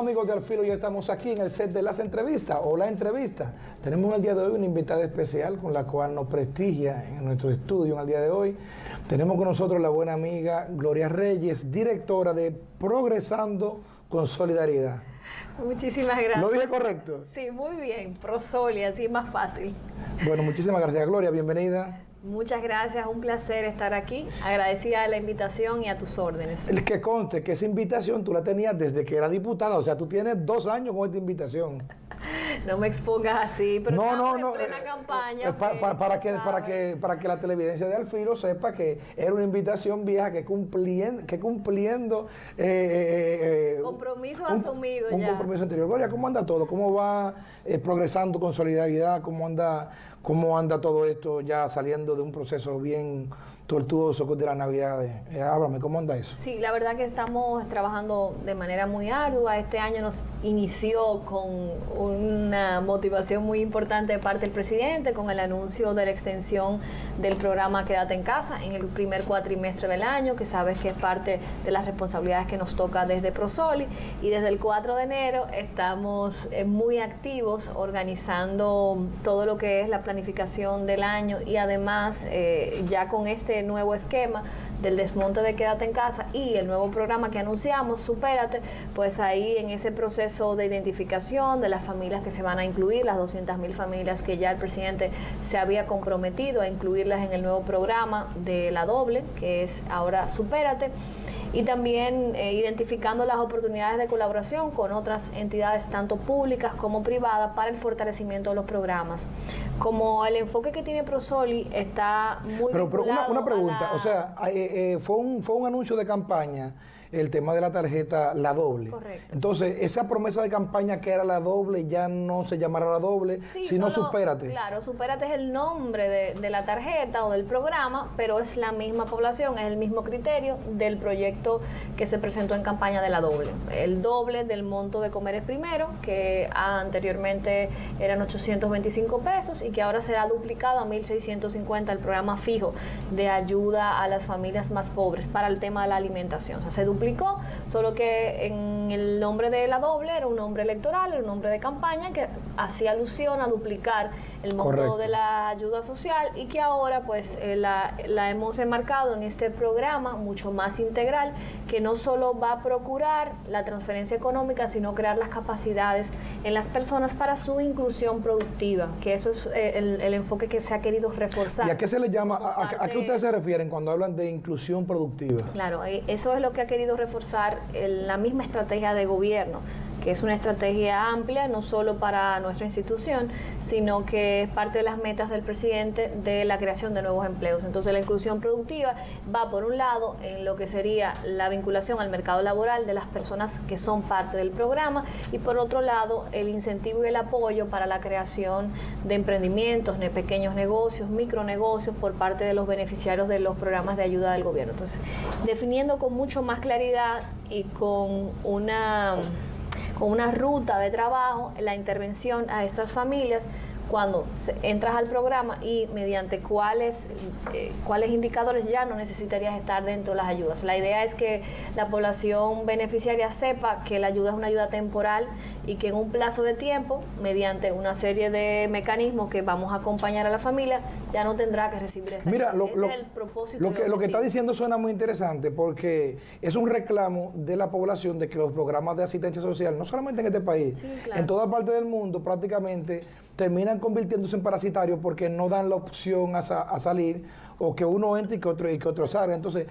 amigos de Al Filo, ya estamos aquí en el set de las entrevistas o la entrevista. Tenemos en el día de hoy una invitada especial con la cual nos prestigia en nuestro estudio en el día de hoy. Tenemos con nosotros la buena amiga Gloria Reyes, directora de Progresando con Solidaridad. Muchísimas gracias. ¿Lo dije correcto? Sí, muy bien. Prosoli, así es más fácil. Bueno, muchísimas gracias, Gloria. Bienvenida. Muchas gracias, un placer estar aquí. Agradecida de la invitación y a tus órdenes. El que conste que esa invitación tú la tenías desde que era diputada, o sea, tú tienes 2 años con esta invitación. No me expongas así, pero no, en plena campaña. Para que la televidencia de Al Filo sepa que era una invitación vieja que cumpliendo compromiso asumido un ya. compromiso anterior. Gloria, ¿cómo anda todo? ¿Cómo va progresando con Solidaridad? ¿Cómo anda todo esto ya saliendo de un proceso bien tortuoso de las Navidades? Háblame, ¿cómo anda eso? Sí, la verdad que estamos trabajando de manera muy ardua. Este año nos inició con una motivación muy importante de parte del presidente, con el anuncio de la extensión del programa Quédate en Casa en el primer cuatrimestre del año, que sabes que es parte de las responsabilidades que nos toca desde Prosoli, y desde el 4 de enero estamos muy activos organizando todo lo que es la planificación del año y además ya con este nuevo esquema del desmonte de Quédate en Casa y el nuevo programa que anunciamos, Supérate, pues ahí en ese proceso de identificación de las familias que se van a incluir, las 200.000 familias que ya el presidente se había comprometido a incluirlas en el nuevo programa de la doble, que es ahora Supérate, y también identificando las oportunidades de colaboración con otras entidades tanto públicas como privadas para el fortalecimiento de los programas. Como el enfoque que tiene Prosoli está muy vinculado una pregunta, o sea, fue un anuncio de campaña el tema de la tarjeta La Doble. Correcto. Entonces, esa promesa de campaña que era La Doble ya no se llamará La Doble, sí, sino Supérate. Claro, Supérate es el nombre de la tarjeta o del programa, pero es la misma población, es el mismo criterio del proyecto que se presentó en campaña de La Doble. El doble del monto de Comer es Primero, que anteriormente eran 825 pesos y que ahora será duplicado a 1.650 el programa fijo de ayuda a las familias más pobres para el tema de la alimentación. O sea, se duplicó, solo que en el nombre de La Doble era un nombre electoral, era un nombre de campaña que hacía alusión a duplicar el monto Correcto. de la ayuda social y que ahora pues la hemos enmarcado en este programa mucho más integral que no solo va a procurar la transferencia económica, sino crear las capacidades en las personas para su inclusión productiva, que eso es el enfoque que se ha querido reforzar. ¿Y a qué se le llama, a qué ustedes se refieren cuando hablan de inclusión productiva? Claro, eso es lo que ha querido reforzar la misma estrategia de gobierno, que es una estrategia amplia, no solo para nuestra institución, sino que es parte de las metas del presidente de la creación de nuevos empleos. Entonces la inclusión productiva va por un lado en lo que sería la vinculación al mercado laboral de las personas que son parte del programa y por otro lado el incentivo y el apoyo para la creación de emprendimientos, de pequeños negocios, micronegocios por parte de los beneficiarios de los programas de ayuda del gobierno. Entonces, definiendo con mucho más claridad y con una ruta de trabajo, la intervención a estas familias cuando entras al programa y mediante cuáles indicadores ya no necesitarías estar dentro de las ayudas. La idea es que la población beneficiaria sepa que la ayuda es una ayuda temporal y que en un plazo de tiempo, mediante una serie de mecanismos que vamos a acompañar a la familia, ya no tendrá que recibir esa ayuda. Ese es el propósito. Lo que está diciendo suena muy interesante porque es un reclamo de la población de que los programas de asistencia social, no solamente en este país, sí, claro, en toda parte del mundo prácticamente terminan convirtiéndose en parasitarios porque no dan la opción a salir o que uno entre y que otro salga. Entonces,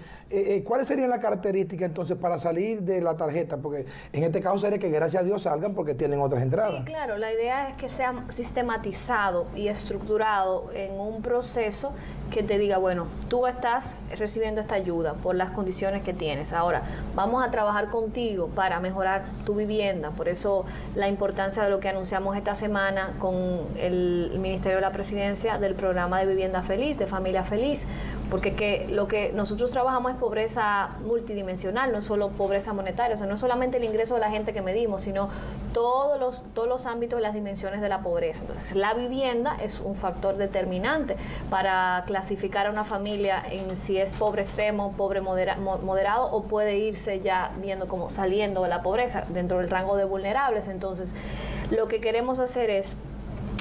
¿cuáles serían las características entonces para salir de la tarjeta? Porque en este caso sería que gracias a Dios salgan porque tienen otras entradas. Sí, claro, la idea es que sea sistematizado y estructurado en un proceso que te diga, bueno, tú estás recibiendo esta ayuda por las condiciones que tienes. Ahora, vamos a trabajar contigo para mejorar tu vivienda. Por eso la importancia de lo que anunciamos esta semana con el Ministerio de la Presidencia del programa de Vivienda Feliz, de Familia Feliz, país, porque lo que nosotros trabajamos es pobreza multidimensional, no solo pobreza monetaria, o sea, no es solamente el ingreso de la gente que medimos, sino todos los ámbitos y las dimensiones de la pobreza. Entonces, la vivienda es un factor determinante para clasificar a una familia en si es pobre extremo, pobre moderado, o puede irse ya viendo como saliendo de la pobreza dentro del rango de vulnerables. Entonces, lo que queremos hacer es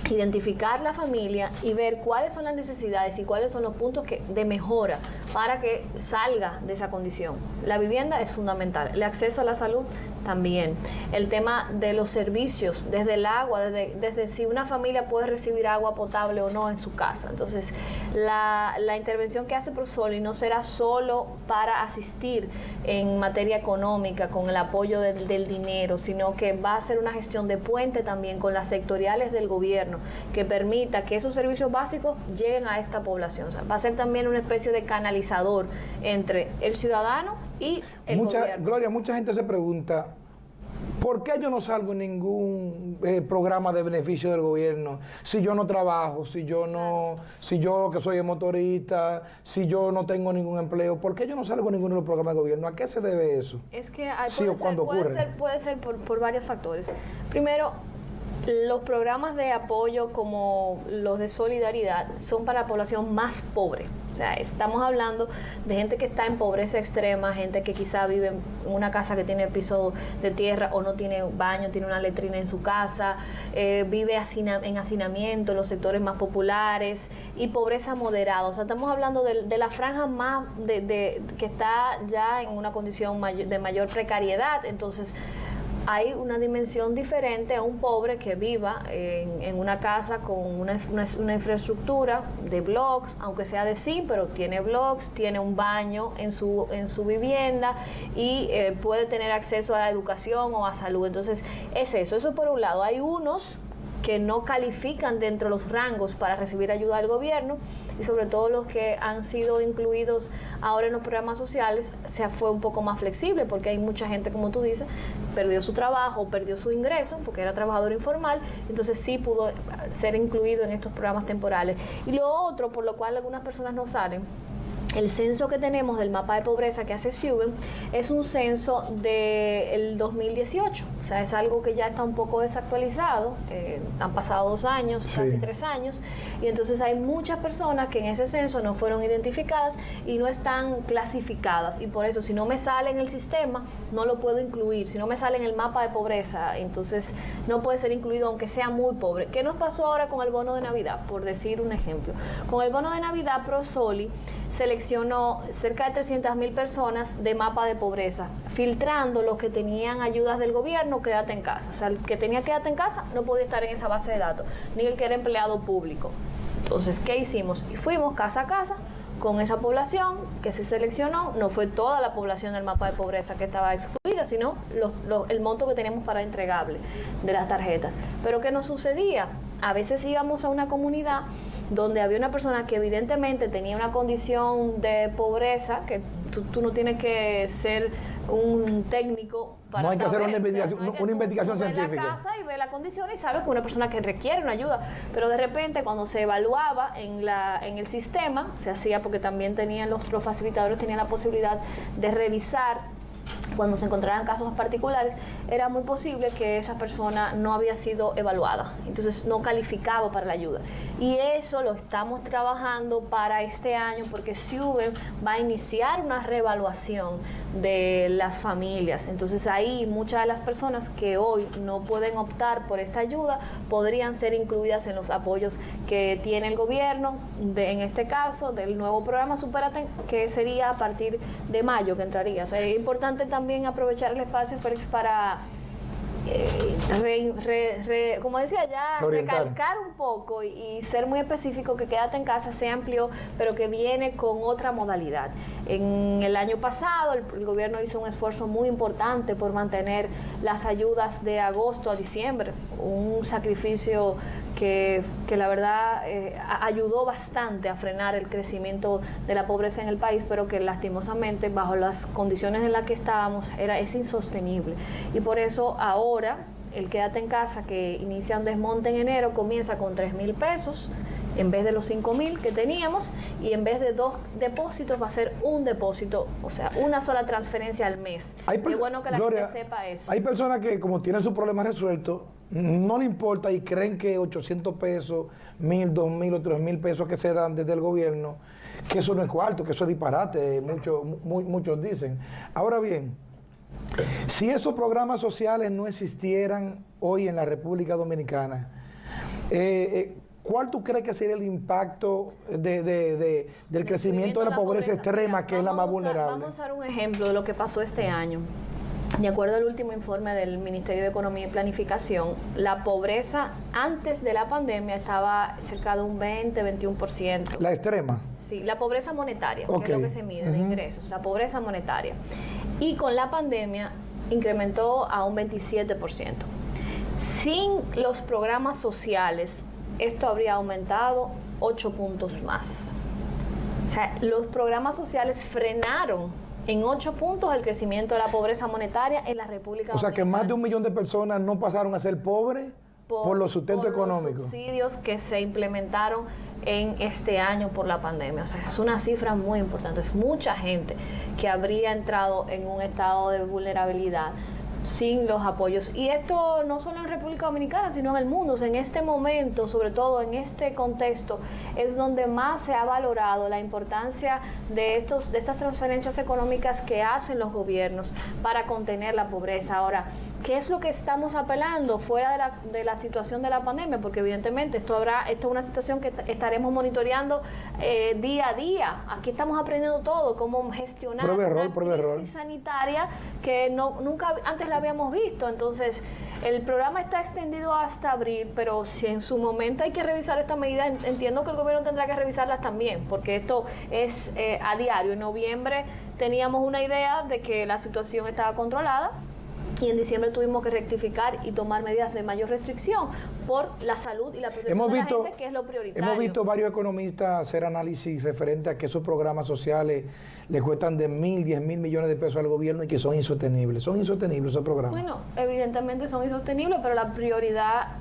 identificar la familia y ver cuáles son las necesidades y cuáles son los puntos de mejora para que salga de esa condición. La vivienda es fundamental, el acceso a la salud también, el tema de los servicios, desde el agua, desde si una familia puede recibir agua potable o no en su casa. Entonces, la intervención que hace Prosoli no será solo para asistir en materia económica con el apoyo del dinero, sino que va a ser una gestión de puente también con las sectoriales del gobierno, que permita que esos servicios básicos lleguen a esta población. O sea, va a ser también una especie de canalizador entre el ciudadano y el gobierno. Gloria, mucha gente se pregunta, ¿por qué yo no salgo en ningún programa de beneficio del gobierno? Si yo no trabajo, si yo que soy motorista, si yo no tengo ningún empleo, ¿por qué yo no salgo en ninguno de los programas del gobierno? ¿A qué se debe eso? Es que puede ser por varios factores. Primero, los programas de apoyo como los de solidaridad son para la población más pobre. O sea, estamos hablando de gente que está en pobreza extrema, gente que quizá vive en una casa que tiene piso de tierra o no tiene baño, tiene una letrina en su casa, vive en hacinamiento en los sectores más populares, y pobreza moderada. O sea, estamos hablando de la franja más que está ya en una condición de mayor precariedad. Entonces, hay una dimensión diferente a un pobre que viva en una casa con una infraestructura de bloques, aunque sea de zinc, pero tiene bloques, tiene un baño en su vivienda y puede tener acceso a la educación o a salud. Entonces, eso por un lado. Hay unos que no califican dentro de los rangos para recibir ayuda del gobierno, y sobre todo los que han sido incluidos ahora en los programas sociales, fue un poco más flexible, porque hay mucha gente, como tú dices, perdió su trabajo, perdió su ingreso, porque era trabajador informal, entonces sí pudo ser incluido en estos programas temporales. Y lo otro, por lo cual algunas personas no salen, el censo que tenemos del mapa de pobreza que hace SIUBEN es un censo del 2018, o sea, es algo que ya está un poco desactualizado, han pasado 2 años, sí, casi 3 años, y entonces hay muchas personas que en ese censo no fueron identificadas y no están clasificadas, y por eso si no me sale en el sistema, no lo puedo incluir. Si no me sale en el mapa de pobreza, entonces no puede ser incluido aunque sea muy pobre. ¿Qué nos pasó ahora con el bono de Navidad? Por decir un ejemplo. Con el bono de Navidad, Prosoli seleccionó cerca de 300.000 personas de mapa de pobreza, filtrando los que tenían ayudas del gobierno, quédate en casa. O sea, el que tenía quédate en casa no podía estar en esa base de datos, ni el que era empleado público. Entonces, ¿qué hicimos? Y fuimos casa a casa con esa población que se seleccionó. No fue toda la población del mapa de pobreza que estaba excluida, sino el monto que tenemos para entregable de las tarjetas. Pero ¿qué nos sucedía? A veces íbamos a una comunidad donde había una persona que evidentemente tenía una condición de pobreza, que tú no tienes que ser un técnico para no hay que saber, hacer una investigación científica. Ve la casa y ve la condición y sabe que una persona que requiere una ayuda, pero de repente cuando se evaluaba en el sistema, se hacía porque también tenían los facilitadores tenían la posibilidad de revisar cuando se encontraran casos particulares, era muy posible que esa persona no había sido evaluada, entonces no calificaba para la ayuda. Y eso lo estamos trabajando para este año, porque SIUBEN va a iniciar una reevaluación de las familias. Entonces ahí muchas de las personas que hoy no pueden optar por esta ayuda podrían ser incluidas en los apoyos que tiene el gobierno, en este caso del nuevo programa Supérate, que sería a partir de mayo que entraría. O sea, es importante también aprovechar el espacio, Félix, para como decía ya, recalcar un poco y ser muy específico, que Quédate en Casa se amplió, pero que viene con otra modalidad. En el año pasado el gobierno hizo un esfuerzo muy importante por mantener las ayudas de agosto a diciembre, un sacrificio que la verdad ayudó bastante a frenar el crecimiento de la pobreza en el país, pero que lastimosamente bajo las condiciones en las que estábamos es insostenible. Y por eso ahora el Quédate en Casa, que inicia un desmonte en enero, comienza con 3.000 pesos en vez de los 5.000 que teníamos, y en vez de 2 depósitos va a ser un depósito, o sea, una sola transferencia al mes. Es bueno que la Gloria, gente sepa eso. Hay personas que, como tienen su problema resuelto, no le importa y creen que 800 pesos, 1.000, 2.000 o 3.000 pesos que se dan desde el gobierno, que eso no es cuarto, que eso es disparate, muchos dicen. Ahora bien, si esos programas sociales no existieran hoy en la República Dominicana, ¿cuál tú crees que sería el impacto del crecimiento de la pobreza extrema, que es la más vulnerable? Vamos a dar un ejemplo de lo que pasó este año. De acuerdo al último informe del Ministerio de Economía y Planificación, la pobreza antes de la pandemia estaba cerca de un 20-21%. ¿La extrema? Sí, la pobreza monetaria, que es lo que se mide de ingresos, la pobreza monetaria. Y con la pandemia incrementó a un 27%. Sin los programas sociales, esto habría aumentado 8 puntos más. O sea, los programas sociales frenaron en 8 puntos el crecimiento de la pobreza monetaria en la República Dominicana. O sea, que más de 1 millón de personas no pasaron a ser pobres por los sustentos económicos. Los subsidios que se implementaron en este año por la pandemia. O sea, esa es una cifra muy importante. Es mucha gente que habría entrado en un estado de vulnerabilidad sin los apoyos. Y esto no solo en República Dominicana, sino en el mundo. O sea, en este momento, sobre todo en este contexto, es donde más se ha valorado la importancia de estas transferencias económicas que hacen los gobiernos para contener la pobreza. Ahora, ¿qué es lo que estamos apelando fuera de la situación de la pandemia? Porque evidentemente esto es una situación que estaremos monitoreando día a día. Aquí estamos aprendiendo todo, cómo gestionar una crisis sanitaria que nunca antes la habíamos visto. Entonces, el programa está extendido hasta abril, pero si en su momento hay que revisar esta medida, entiendo que el gobierno tendrá que revisarlas también, porque esto es a diario. En noviembre teníamos una idea de que la situación estaba controlada, y en diciembre tuvimos que rectificar y tomar medidas de mayor restricción por la salud y la protección de la gente, que es lo prioritario. Hemos visto varios economistas hacer análisis referente a que esos programas sociales le cuestan de 1.000, 10.000 millones de pesos al gobierno y que son insostenibles. ¿Son insostenibles esos programas? Bueno, evidentemente son insostenibles, pero la prioridad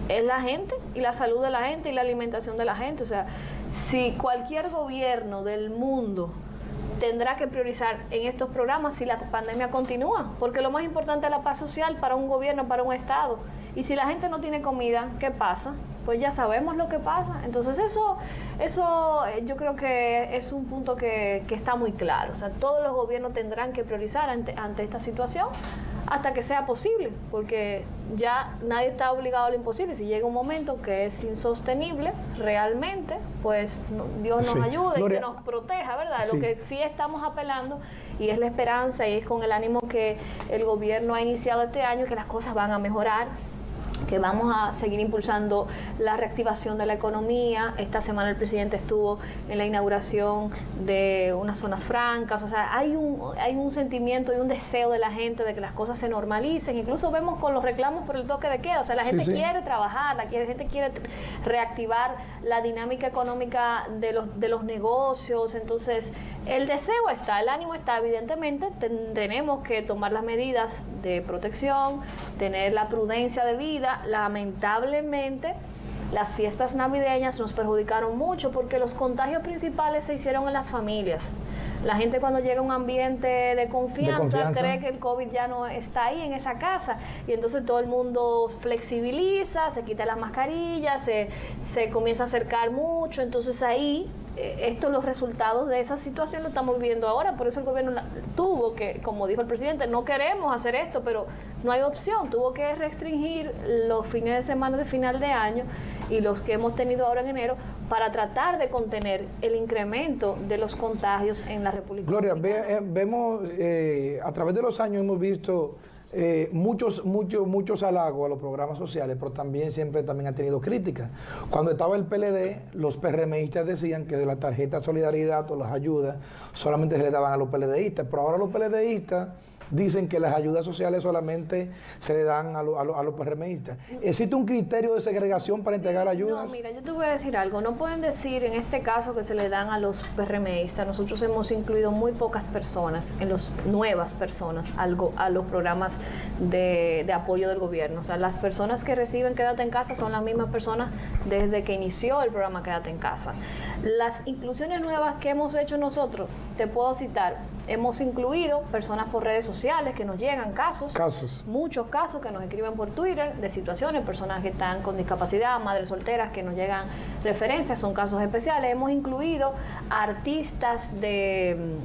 es la gente y la salud de la gente y la alimentación de la gente. O sea, si cualquier gobierno del mundo tendrá que priorizar en estos programas si la pandemia continúa, porque lo más importante es la paz social para un gobierno, para un Estado. Y si la gente no tiene comida, ¿qué pasa? Pues ya sabemos lo que pasa. Entonces eso yo creo que es un punto que está muy claro. O sea, todos los gobiernos tendrán que priorizar ante esta situación hasta que sea posible, porque ya nadie está obligado a lo imposible. Si llega un momento que es insostenible realmente, pues Dios nos ayude y que nos proteja, ¿verdad? Sí. Lo que sí estamos apelando, y es la esperanza, y es con el ánimo que el gobierno ha iniciado este año, que las cosas van a mejorar, que vamos a seguir impulsando la reactivación de la economía. Esta semana el presidente estuvo en la inauguración de unas zonas francas. O sea, hay un sentimiento y un deseo de la gente de que las cosas se normalicen. Incluso vemos con los reclamos por el toque de queda. O sea, la gente quiere trabajar, la gente quiere reactivar la dinámica económica de los negocios. Entonces, el deseo está, el ánimo está. Evidentemente, tenemos que tomar las medidas de protección, tener la prudencia de vida. Lamentablemente, las fiestas navideñas nos perjudicaron mucho porque los contagios principales se hicieron en las familias. La gente, cuando llega a un ambiente de confianza, cree que el COVID ya no está ahí en esa casa, y entonces todo el mundo flexibiliza, se quita las mascarillas, se comienza a acercar mucho. Entonces ahí los resultados de esa situación lo estamos viviendo ahora. Por eso el gobierno tuvo que, como dijo el presidente, no queremos hacer esto, pero no hay opción. Tuvo que restringir los fines de semana de final de año y los que hemos tenido ahora en enero para tratar de contener el incremento de los contagios en la República Dominicana. Gloria, vemos, a través de los años hemos visto muchos halagos a los programas sociales, pero siempre ha tenido críticas. Cuando estaba el PLD, los PRMistas decían que de la tarjeta Solidaridad o las ayudas solamente se le daban a los PLDistas, pero ahora los PLDistas dicen que las ayudas sociales solamente se le dan a los PRMistas. ¿Existe un criterio de segregación para entregar ayudas? No, mira, yo te voy a decir algo. No pueden decir en este caso que se le dan a los PRMistas. Nosotros hemos incluido muy pocas personas, nuevas personas, a los programas de apoyo del gobierno. O sea, las personas que reciben Quédate en Casa son las mismas personas desde que inició el programa Quédate en Casa. Las inclusiones nuevas que hemos hecho nosotros, te puedo citar, hemos incluido personas por redes sociales que nos llegan casos, muchos casos que nos escriben por Twitter de situaciones, personas que están con discapacidad, madres solteras que nos llegan referencias, son casos especiales. Hemos incluido artistas del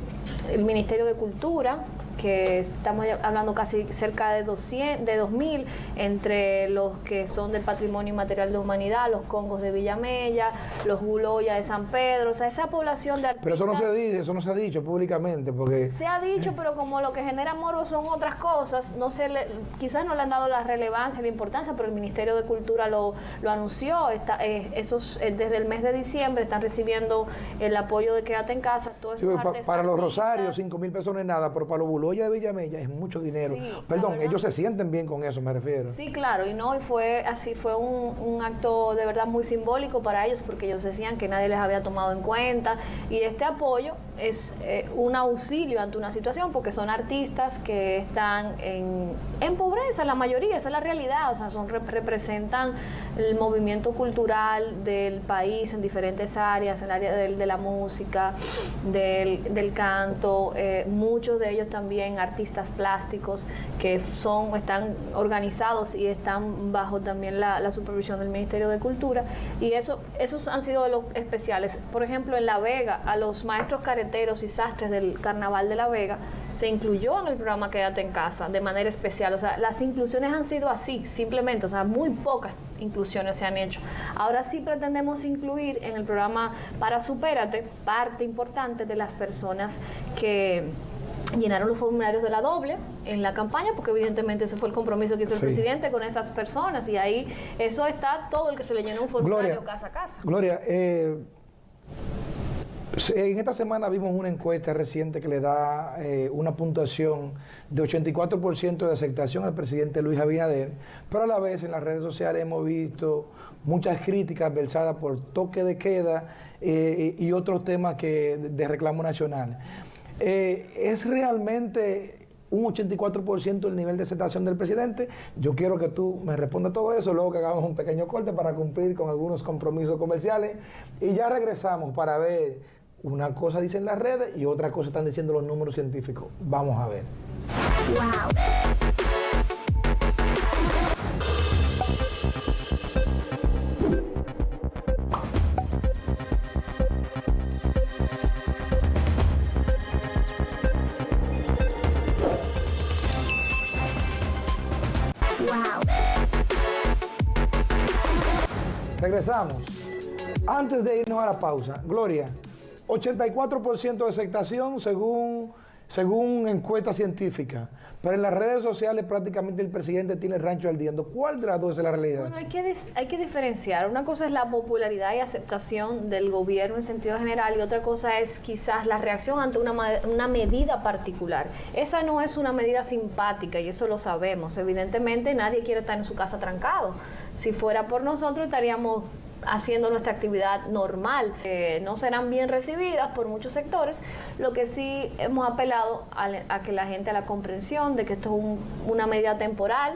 Ministerio de Cultura, que estamos hablando casi cerca de 2.000, entre los que son del Patrimonio Inmaterial de la Humanidad, los Congos de Villamella, los Guloya de San Pedro, o sea, esa población de artistas... Pero eso no se dice, eso no se ha dicho públicamente, porque... Se ha dicho, pero como lo que genera morbo son otras cosas, quizás no le han dado la relevancia, la importancia, pero el Ministerio de Cultura lo anunció, desde el mes de diciembre están recibiendo el apoyo de Quédate en Casa, todos esos para los Rosarios, 5.000 personas es nada, pero para los Guloya de Villamella es mucho dinero. Sí, perdón, ellos se sienten bien con eso, me refiero. Sí, claro, y fue así, fue un acto de verdad muy simbólico para ellos, porque ellos decían que nadie les había tomado en cuenta, y este apoyo es un auxilio ante una situación, porque son artistas que están en pobreza, la mayoría, esa es la realidad, o sea, representan el movimiento cultural del país en diferentes áreas, en el área de la música, del canto, muchos de ellos también artistas plásticos que están organizados y están bajo también la supervisión del Ministerio de Cultura, y esos han sido de los especiales. Por ejemplo, en La Vega, a los maestros careteros y sastres del Carnaval de La Vega se incluyó en el programa Quédate en Casa de manera especial. O sea, las inclusiones han sido así, simplemente, o sea, muy pocas inclusiones se han hecho. Ahora sí pretendemos incluir en el programa Para Supérate parte importante de las personas que llenaron los formularios de la doble en la campaña, porque evidentemente ese fue el compromiso que hizo el presidente con esas personas, y ahí eso está todo el que se le llenó un formulario casa a casa. Gloria, en esta semana vimos una encuesta reciente que le da una puntuación de 84% de aceptación al presidente Luis Abinader, pero a la vez en las redes sociales hemos visto muchas críticas versadas por toque de queda y otros temas de reclamo nacional. ¿Es realmente un 84% el nivel de aceptación del presidente? Yo quiero que tú me respondas todo eso, luego que hagamos un pequeño corte para cumplir con algunos compromisos comerciales, y ya regresamos para ver, una cosa dicen las redes y otra cosa están diciendo los números científicos. Vamos a ver. Wow. Regresamos. Antes de irnos a la pausa, Gloria, 84% de aceptación según encuesta científica, pero en las redes sociales prácticamente el presidente tiene el rancho ardiendo. ¿Cuál de las dos es la realidad? Bueno, hay que diferenciar. Una cosa es la popularidad y aceptación del gobierno en sentido general, y otra cosa es quizás la reacción ante una medida particular. Esa no es una medida simpática, y eso lo sabemos. Evidentemente nadie quiere estar en su casa trancado. Si fuera por nosotros estaríamos haciendo nuestra actividad normal. No serán bien recibidas por muchos sectores. Lo que sí hemos apelado a que la gente, a la comprensión de que esto es una medida temporal.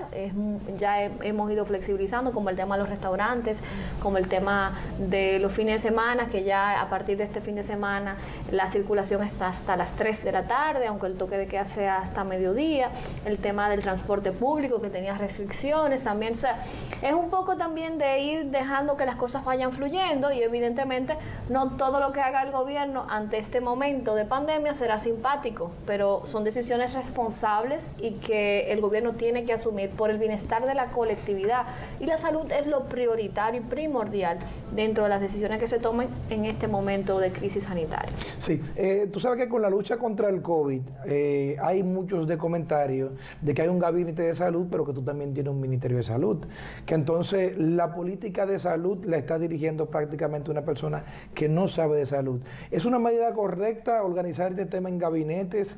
Ya hemos ido flexibilizando, como el tema de los restaurantes, como el tema de los fines de semana, que ya a partir de este fin de semana la circulación está hasta las 3 de la tarde, aunque el toque de queda sea hasta mediodía. El tema del transporte público, que tenía restricciones también. O sea, es un poco también de ir dejando que las cosas vayan fluyendo, y evidentemente no todo lo que haga el gobierno ante este momento de pandemia será simpático, pero son decisiones responsables y que el gobierno tiene que asumir por el bienestar de la colectividad, y la salud es lo prioritario y primordial dentro de las decisiones que se tomen en este momento de crisis sanitaria. Sí, tú sabes que con la lucha contra el COVID hay muchos comentarios de que hay un gabinete de salud, pero que tú también tienes un ministerio de salud, que entonces la política de salud la está dirigiendo prácticamente una persona que no sabe de salud. ¿Es una medida correcta organizar este tema en gabinetes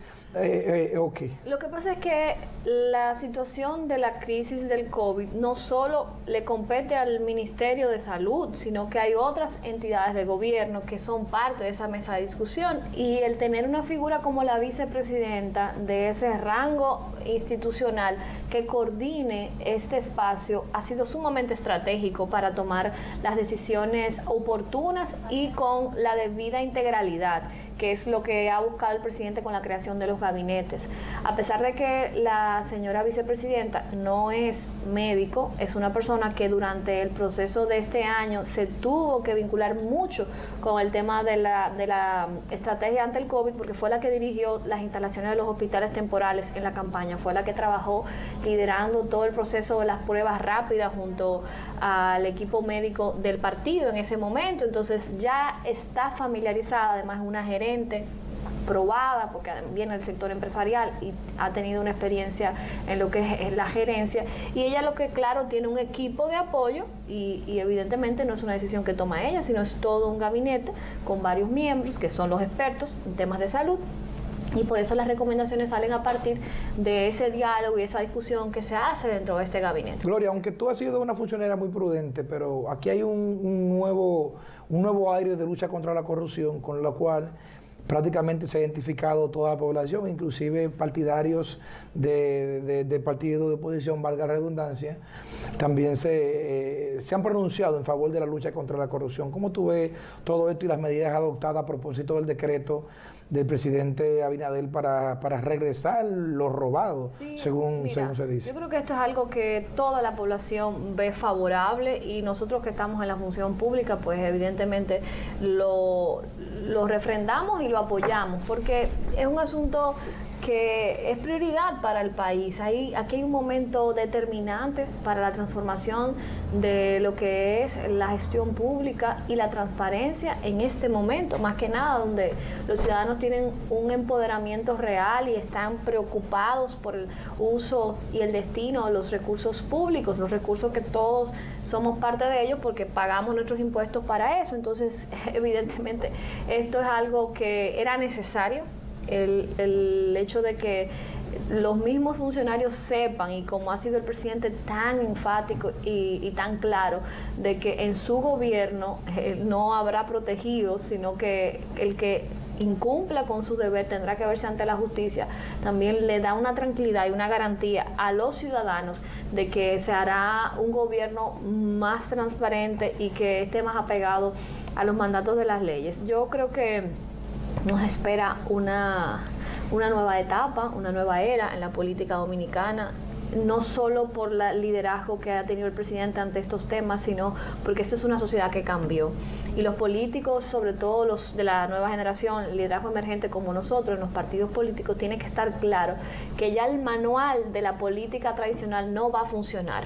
o qué? Lo que pasa es que la situación de la crisis del COVID no solo le compete al Ministerio de Salud, sino que hay otras entidades de gobierno que son parte de esa mesa de discusión, y el tener una figura como la vicepresidenta de ese rango institucional que coordine este espacio ha sido sumamente estratégico para tomar las decisiones oportunas y con la debida integralidad, que es lo que ha buscado el presidente con la creación de los gabinetes. A pesar de que la señora vicepresidenta no es médico, es una persona que durante el proceso de este año se tuvo que vincular mucho con el tema de la estrategia ante el COVID, porque fue la que dirigió las instalaciones de los hospitales temporales en la campaña, fue la que trabajó liderando todo el proceso de las pruebas rápidas junto al equipo médico del partido en ese momento. Entonces ya está familiarizada, además una gerente probada, porque viene del sector empresarial y ha tenido una experiencia en lo que es la gerencia, y ella lo que claro tiene un equipo de apoyo y evidentemente no es una decisión que toma ella, sino es todo un gabinete con varios miembros que son los expertos en temas de salud. Y por eso las recomendaciones salen a partir de ese diálogo y esa discusión que se hace dentro de este gabinete. Gloria, aunque tú has sido una funcionaria muy prudente, pero aquí hay un nuevo aire de lucha contra la corrupción, con lo cual prácticamente se ha identificado toda la población, inclusive partidarios de partidos de oposición, valga la redundancia, también se han pronunciado en favor de la lucha contra la corrupción. ¿Cómo tú ves todo esto y las medidas adoptadas a propósito del decreto del presidente Abinader para regresar lo robado, sí, según se dice? Yo creo que esto es algo que toda la población ve favorable, y nosotros que estamos en la función pública, pues evidentemente lo refrendamos y lo apoyamos, porque es un asunto que es prioridad para el país. Aquí hay un momento determinante para la transformación de lo que es la gestión pública y la transparencia en este momento, más que nada, donde los ciudadanos tienen un empoderamiento real y están preocupados por el uso y el destino de los recursos públicos, los recursos que todos somos parte de ellos porque pagamos nuestros impuestos para eso. Entonces, evidentemente, esto es algo que era necesario. El hecho de que los mismos funcionarios sepan, y como ha sido el presidente tan enfático y tan claro, de que en su gobierno no habrá protegidos, sino que el que incumpla con su deber tendrá que verse ante la justicia, también le da una tranquilidad y una garantía a los ciudadanos de que se hará un gobierno más transparente y que esté más apegado a los mandatos de las leyes. Yo creo que nos espera una nueva etapa, una nueva era en la política dominicana, no solo por el liderazgo que ha tenido el presidente ante estos temas, sino porque esta es una sociedad que cambió. Y los políticos, sobre todo los de la nueva generación, el liderazgo emergente como nosotros, en los partidos políticos, tiene que estar claro que ya el manual de la política tradicional no va a funcionar.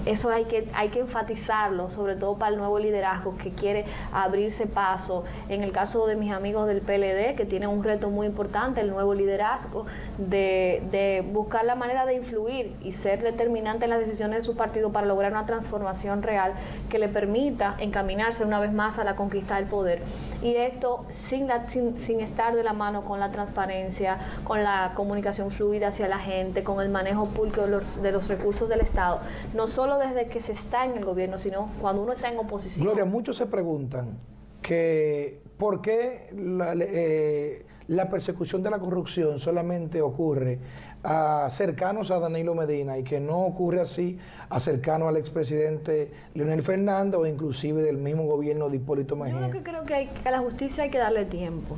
Eso hay que enfatizarlo, sobre todo para el nuevo liderazgo que quiere abrirse paso. En el caso de mis amigos del PLD, que tienen un reto muy importante, el nuevo liderazgo, de buscar la manera de influir y ser determinante en las decisiones de su partido para lograr una transformación real que le permita encaminarse una vez más a la conquista del poder. Y esto sin estar de la mano con la transparencia, con la comunicación fluida hacia la gente, con el manejo público de los recursos del Estado. No solo desde que se está en el gobierno, sino cuando uno está en oposición. Gloria, muchos se preguntan que por qué la persecución de la corrupción solamente ocurre a cercanos a Danilo Medina y que no ocurre así a cercanos al expresidente Leonel Fernández o inclusive del mismo gobierno de Hipólito Mejía. Yo creo que a la justicia hay que darle tiempo.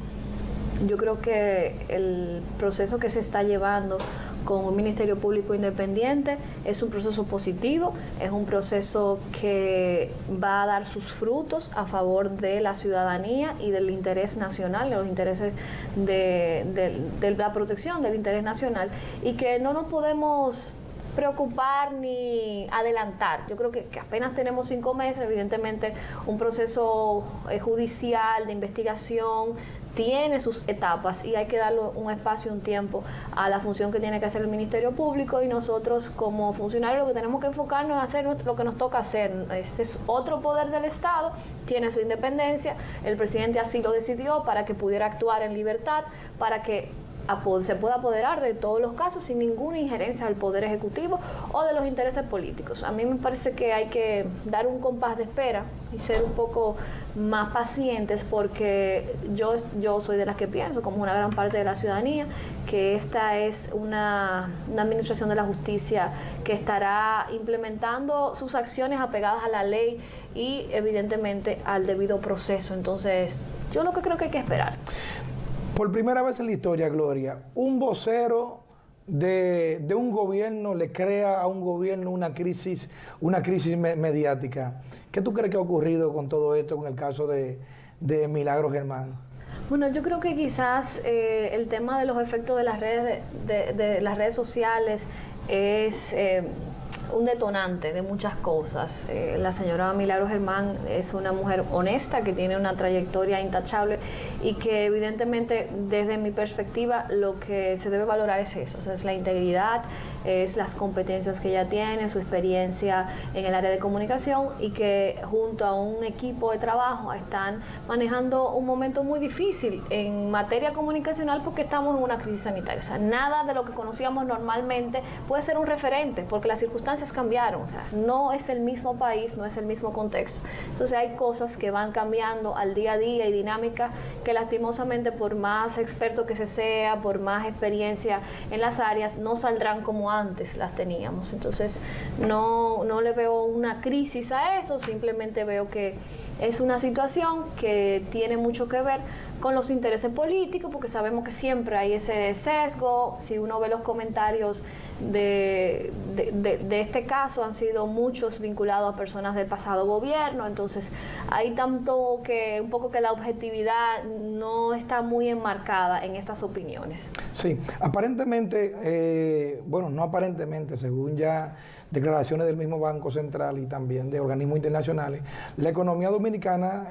Yo creo que el proceso que se está llevando con un Ministerio Público independiente es un proceso positivo, es un proceso que va a dar sus frutos a favor de la ciudadanía y del interés nacional, de los intereses de la protección del interés nacional, y que no nos podemos preocupar ni adelantar. Yo creo que apenas tenemos 5 meses, evidentemente un proceso judicial de investigación tiene sus etapas y hay que darle un espacio, un tiempo a la función que tiene que hacer el Ministerio Público, y nosotros como funcionarios lo que tenemos que enfocarnos en hacer lo que nos toca hacer. Este es otro poder del Estado, tiene su independencia, el presidente así lo decidió para que pudiera actuar en libertad, para que se pueda apoderar de todos los casos sin ninguna injerencia del Poder Ejecutivo o de los intereses políticos. A mí me parece que hay que dar un compás de espera y ser un poco más pacientes, porque yo soy de las que pienso, como una gran parte de la ciudadanía, que esta es una administración de la justicia que estará implementando sus acciones apegadas a la ley y evidentemente al debido proceso. Entonces, yo lo que creo que hay que esperar. Por primera vez en la historia, Gloria, un vocero de un gobierno le crea a un gobierno una crisis mediática. ¿Qué tú crees que ha ocurrido con todo esto, con el caso de Milagros Germán? Bueno, yo creo que quizás el tema de los efectos de las redes, de las redes sociales es un detonante de muchas cosas. La señora Milagros Germán es una mujer honesta que tiene una trayectoria intachable y que evidentemente desde mi perspectiva lo que se debe valorar es eso, o sea, es la integridad, es las competencias que ella tiene, su experiencia en el área de comunicación, y que junto a un equipo de trabajo están manejando un momento muy difícil en materia comunicacional porque estamos en una crisis sanitaria. O sea, nada de lo que conocíamos normalmente puede ser un referente porque las circunstancias cambiaron, o sea, no es el mismo país, no es el mismo contexto. Entonces hay cosas que van cambiando al día a día y dinámica que lastimosamente, por más experto que se sea, por más experiencia en las áreas, no saldrán como antes las teníamos. Entonces no le veo una crisis a eso, simplemente veo que es una situación que tiene mucho que ver con los intereses políticos, porque sabemos que siempre hay ese sesgo. Si uno ve los comentarios de este caso, han sido muchos vinculados a personas del pasado gobierno, entonces hay tanto que un poco que la objetividad no está muy enmarcada en estas opiniones. Sí, aparentemente, bueno, no aparentemente, según ya declaraciones del mismo Banco Central y también de organismos internacionales, la economía dominicana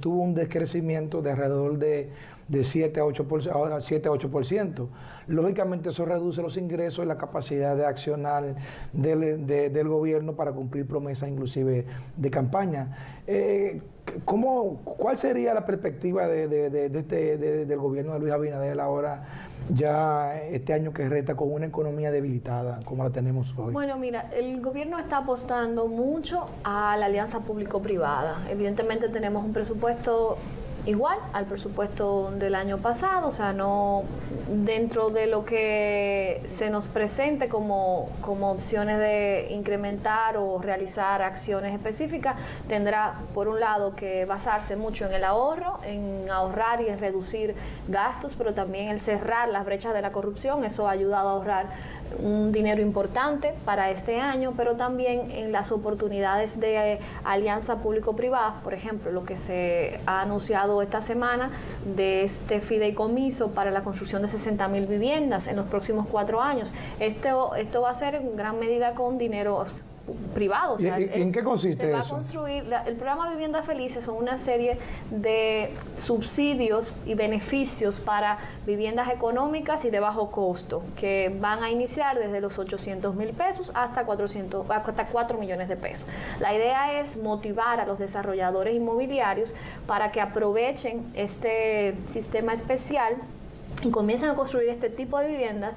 tuvo un decrecimiento de alrededor de 7 a 8%. Lógicamente eso reduce los ingresos y la capacidad de accionar del gobierno para cumplir promesas inclusive de campaña. ¿Cuál sería la perspectiva del gobierno de Luis Abinader ahora, ya este año que resta, con una economía debilitada como la tenemos hoy? Bueno, mira, el gobierno está apostando mucho a la alianza público-privada. Evidentemente tenemos un presupuesto igual al presupuesto del año pasado, o sea, no dentro de lo que se nos presente como opciones de incrementar o realizar acciones específicas, tendrá por un lado que basarse mucho en el ahorro, en ahorrar y en reducir gastos, pero también el cerrar las brechas de la corrupción. Eso ha ayudado a ahorrar un dinero importante para este año, pero también en las oportunidades de alianza público-privada, por ejemplo, lo que se ha anunciado esta semana de este fideicomiso para la construcción de 60,000 viviendas en los próximos 4 años. Esto va a ser en gran medida con dinero privado. O sea, ¿En qué consiste eso? Se va eso? a construir, el programa Viviendas Felices son una serie de subsidios y beneficios para viviendas económicas y de bajo costo, que van a iniciar desde los 800,000 pesos hasta 4 millones de pesos. La idea es motivar a los desarrolladores inmobiliarios para que aprovechen este sistema especial y comiencen a construir este tipo de viviendas,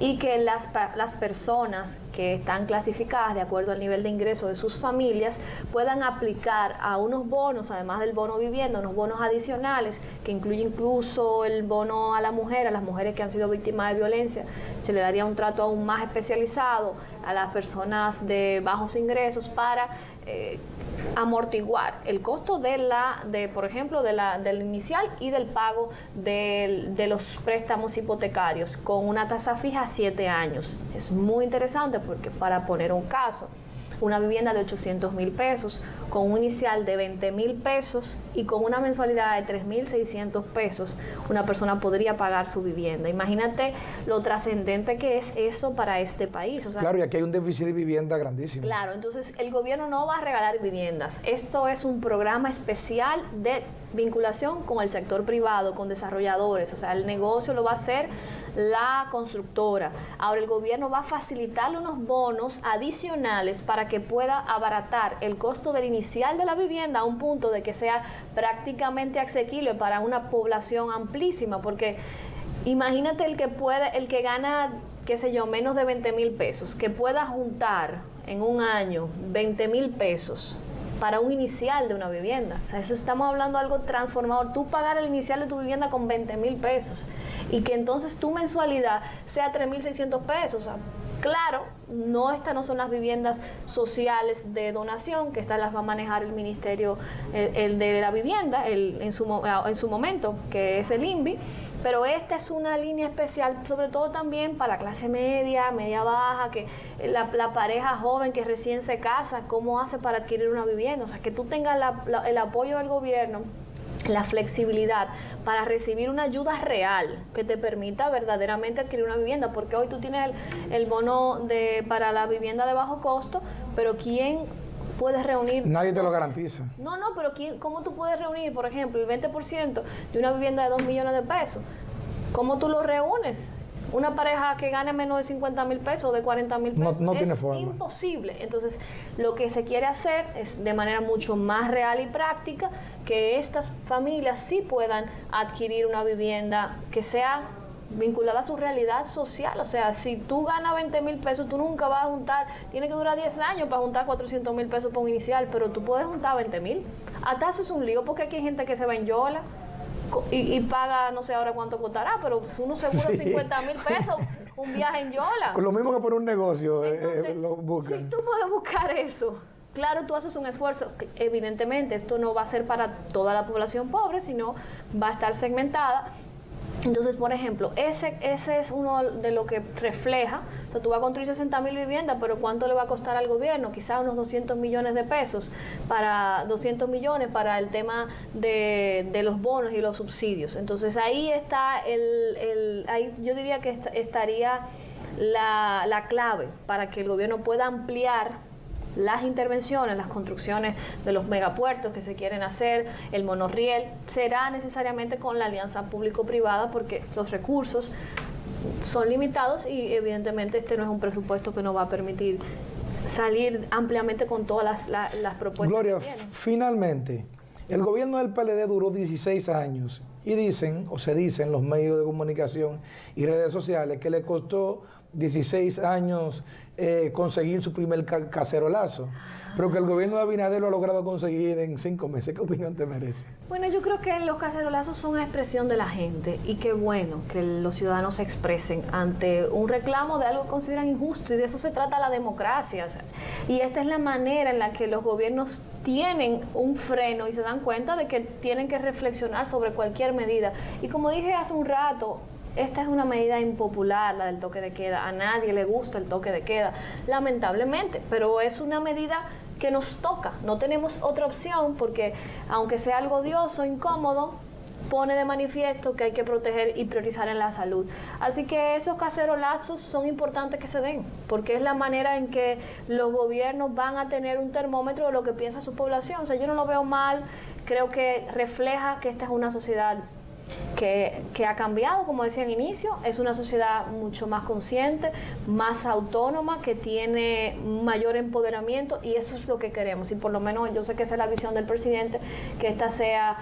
y que las personas que están clasificadas de acuerdo al nivel de ingreso de sus familias puedan aplicar a unos bonos, además del bono vivienda, unos bonos adicionales que incluye incluso el bono a la mujer, a las mujeres que han sido víctimas de violencia. Se le daría un trato aún más especializado a las personas de bajos ingresos para amortiguar el costo por ejemplo, del inicial y del pago de los préstamos hipotecarios con una tasa fija a 7 años. Es muy interesante porque, para poner un caso, una vivienda de 800,000 pesos, con un inicial de 20,000 pesos y con una mensualidad de 3,600 pesos, una persona podría pagar su vivienda. Imagínate lo trascendente que es eso para este país. O sea, claro, y aquí hay un déficit de vivienda grandísimo. Claro, entonces el gobierno no va a regalar viviendas. Esto es un programa especial de vinculación con el sector privado, con desarrolladores. O sea, el negocio lo va a hacer la constructora. Ahora el gobierno va a facilitarle unos bonos adicionales para que pueda abaratar el costo del inicial de la vivienda a un punto de que sea prácticamente asequible para una población amplísima, porque imagínate el que gana, qué sé yo, menos de 20,000 pesos, que pueda juntar en un año 20,000 pesos para un inicial de una vivienda. O sea, eso estamos hablando de algo transformador. Tú pagar el inicial de tu vivienda con 20,000 pesos y que entonces tu mensualidad sea 3,600 pesos. O sea, claro, estas no son las viviendas sociales de donación, que estas las va a manejar el Ministerio el de la Vivienda en su momento, que es el INVI, pero esta es una línea especial, sobre todo también para la clase media, media baja, que la pareja joven que recién se casa, ¿cómo hace para adquirir una vivienda? O sea, que tú tengas el apoyo del gobierno, la flexibilidad para recibir una ayuda real que te permita verdaderamente adquirir una vivienda, porque hoy tú tienes el bono para la vivienda de bajo costo, pero ¿quién puede reunir? Nadie te lo garantiza. No, pero ¿cómo tú puedes reunir, por ejemplo, el 20% de una vivienda de 2 millones de pesos? ¿Cómo tú lo reúnes? Una pareja que gane menos de 50,000 pesos o de 40,000 pesos no tiene es forma. Imposible. Entonces, lo que se quiere hacer es de manera mucho más real y práctica que estas familias sí puedan adquirir una vivienda que sea vinculada a su realidad social. O sea, si tú ganas 20,000 pesos, tú nunca vas a juntar, tiene que durar 10 años para juntar 400,000 pesos para un inicial, pero tú puedes juntar 20,000. Hasta eso es un lío, porque aquí hay gente que se va en yola y paga, no sé ahora cuánto costará, pero uno seguro 50,000 pesos, un viaje en yola. Con lo mismo que por un negocio. Entonces, lo buscan. si tú puedes buscar eso, claro, tú haces un esfuerzo. Evidentemente, esto no va a ser para toda la población pobre, sino va a estar segmentada. Entonces, por ejemplo, ese es uno de lo que refleja. O sea, tú vas a construir 60,000 viviendas, pero ¿cuánto le va a costar al gobierno? Quizás unos 200 millones de pesos, 200 millones para el tema de los bonos y los subsidios. Entonces, ahí está ahí yo diría que estaría la clave para que el gobierno pueda ampliar las intervenciones, las construcciones de los megapuertos que se quieren hacer, el monorriel, será necesariamente con la alianza público-privada, porque los recursos son limitados y evidentemente este no es un presupuesto que nos va a permitir salir ampliamente con todas las propuestas. Gloria, que tienen. finalmente, el gobierno del PLD duró 16 años y dicen, o se dicen los medios de comunicación y redes sociales, que le costó 16 años conseguir su primer cacerolazo, pero que el gobierno de Abinader lo ha logrado conseguir en 5 meses. ¿Qué opinión te merece? Bueno, yo creo que los cacerolazos son una expresión de la gente y qué bueno que los ciudadanos se expresen ante un reclamo de algo que consideran injusto, y de eso se trata la democracia. O sea, y esta es la manera en la que los gobiernos tienen un freno y se dan cuenta de que tienen que reflexionar sobre cualquier medida. Y como dije hace un rato, esta es una medida impopular, la del toque de queda. A nadie le gusta el toque de queda, lamentablemente, pero es una medida que nos toca. No tenemos otra opción, porque aunque sea algo odioso, incómodo, pone de manifiesto que hay que proteger y priorizar en la salud. Así que esos cacerolazos son importantes que se den, porque es la manera en que los gobiernos van a tener un termómetro de lo que piensa su población. O sea, yo no lo veo mal, creo que refleja que esta es una sociedad que ha cambiado, como decía al inicio. Es una sociedad mucho más consciente, más autónoma, que tiene mayor empoderamiento, y eso es lo que queremos. Y por lo menos yo sé que esa es la visión del presidente, que esta sea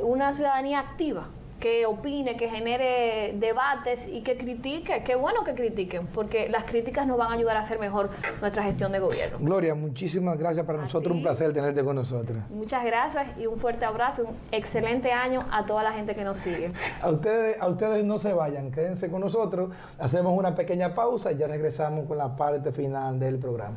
una ciudadanía activa, que opine, que genere debates y que critique. Qué bueno que critiquen, porque las críticas nos van a ayudar a hacer mejor nuestra gestión de gobierno. Gloria, muchísimas gracias. Para nosotros un placer tenerte con nosotros. Muchas gracias y un fuerte abrazo, un excelente año a toda la gente que nos sigue. A ustedes no se vayan, quédense con nosotros, hacemos una pequeña pausa y ya regresamos con la parte final del programa.